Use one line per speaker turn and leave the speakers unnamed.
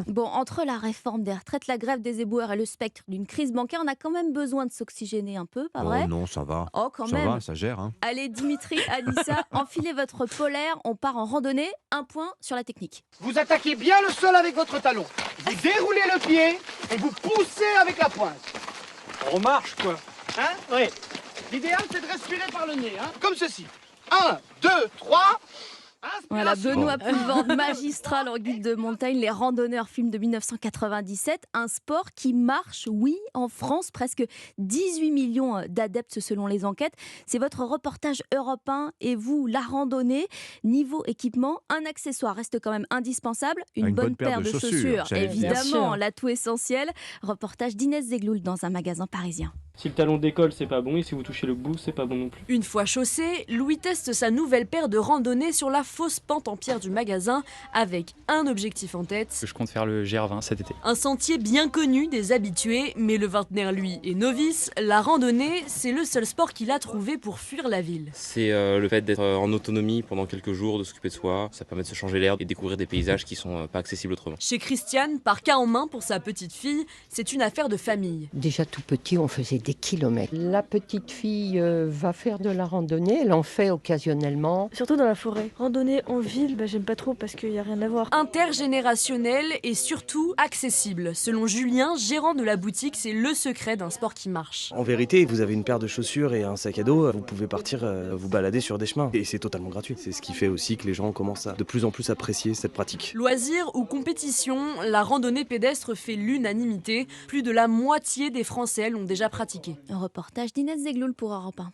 Bon, entre la réforme des retraites, la grève des éboueurs et le spectre d'une crise bancaire, on a quand même besoin de s'oxygéner un peu, pas
Oh
vrai?
non, ça va.
Oh, quand
Ça va,
même.
ça gère, hein.
Allez, Dimitri, Anissa, enfilez votre polaire, on part en randonnée. Un point sur la technique.
Vous attaquez bien le sol avec votre talon. Vous déroulez le pied et vous poussez avec la pointe.
On marche, quoi.
Hein? Oui. L'idéal, c'est de respirer par le nez, hein? Comme ceci. 1, 2, 3.
Voilà,
Inspiration.
Benoît Poelvoorde, magistral en guide de montagne, les randonneurs, film de 1997, un sport qui marche, oui, en France, presque 18 millions d'adeptes selon les enquêtes. C'est votre reportage Europe 1 et vous, la randonnée. Niveau équipement, un accessoire reste quand même indispensable, une bonne paire de chaussures,
c'est
évidemment, l'atout essentiel. Reportage d'Inès Zegloul dans un magasin parisien.
Si le talon décolle, c'est pas bon, et si vous touchez le bout, c'est pas bon non plus.
Une fois chaussé, Louis teste sa nouvelle paire de randonnée sur la fausse pente en pierre du magasin avec un objectif en tête.
Je compte faire le GR20 cet été.
Un sentier bien connu des habitués, mais le vingtenaire, lui, est novice. La randonnée, c'est le seul sport qu'il a trouvé pour fuir la ville.
C'est le fait d'être en autonomie pendant quelques jours, de s'occuper de soi. Ça permet de se changer l'air et découvrir des paysages qui sont pas accessibles autrement.
Chez Christiane, par cas en main pour sa petite fille, c'est une affaire de famille.
Déjà tout petit, on faisait des kilomètres. La petite fille va faire de la randonnée, elle en fait occasionnellement.
Surtout dans la forêt. Randonnée en ville, j'aime pas trop parce qu'il n'y a rien à voir.
Intergénérationnel et surtout accessible. Selon Julien, gérant de la boutique, c'est le secret d'un sport qui marche.
En vérité, vous avez une paire de chaussures et un sac à dos, vous pouvez partir vous balader sur des chemins. Et c'est totalement gratuit. C'est ce qui fait aussi que les gens commencent à de plus en plus apprécier cette pratique.
Loisirs ou compétition, la randonnée pédestre fait l'unanimité. Plus de la moitié des Français l'ont déjà pratiquée.
Un reportage d'Inès Zegloul pour Europe 1.